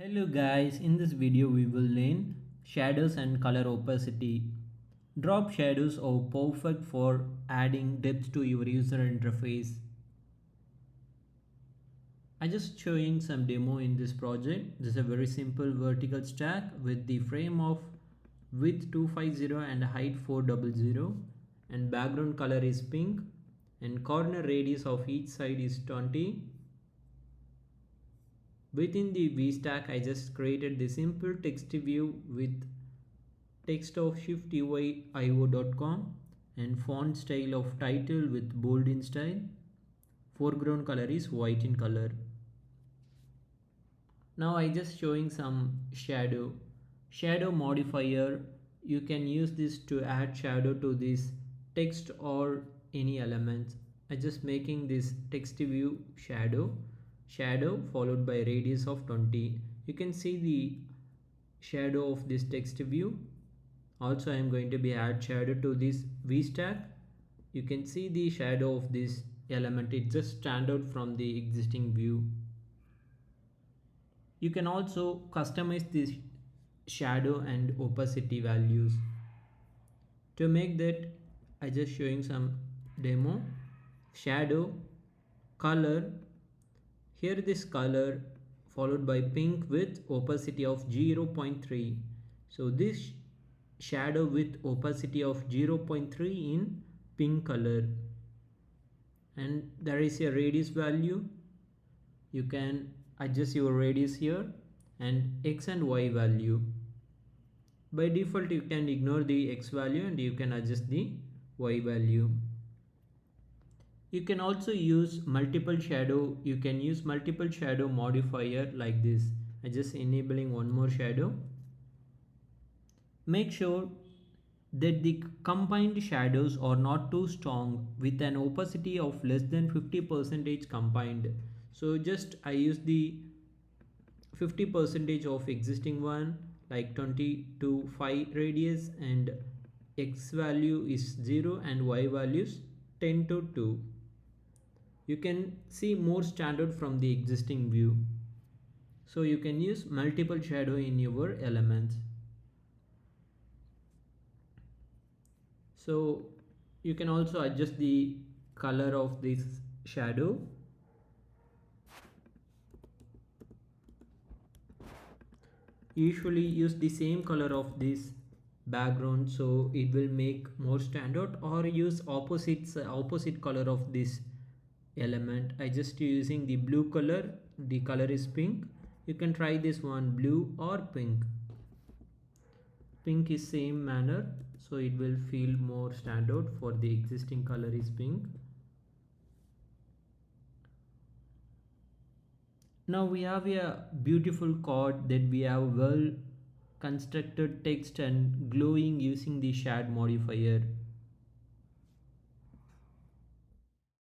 Hello guys, in this video we will learn shadows and color opacity. Drop shadows are perfect for adding depth to your user interface. I just showing some demo in this project. This is a very simple vertical stack with the frame of width 250 and height 400 and background color is pink and corner radius of each side is 20. Within the VStack, I just created the simple text view with text of SwiftUI.io.com and font style of title with bold in style. Foreground color is white in color. Now I just showing some shadow. Shadow modifier. You can use this to add shadow to this text or any elements. I just making this text view shadow followed by radius of 20. You can see the shadow of this text view. Also I am going to be add shadow to this VStack. You can see the shadow of this element. It just stand out from the existing view. You can also customize this shadow and opacity values. To make that, I just showing some demo. Shadow, color. Here this color followed by pink with opacity of 0.3. So this shadow with opacity of 0.3 in pink color. And there is a radius value. You can adjust your radius here and x and y value. By default you can ignore the x value and you can adjust the y value. You can also use multiple shadow. You can use multiple shadow modifier like this. I just enabling one more shadow. Make sure that the combined shadows are not too strong with an opacity of less than 50% combined. So just I use the 50% of existing one like 20 to 5 radius and x value is 0 and y values 10 to 2. You can see more standard from the existing view. So you can use multiple shadow in your elements. So you can also adjust the color of this shadow. Usually use the same color of this background so it will make more standout, or use opposite color of this element. I just using the blue color. The color is pink. You can try this one, blue or pink. Pink is same manner, so it will feel more standout. For the existing color is pink. Now we have a beautiful code that we have well constructed text and glowing using the shade modifier.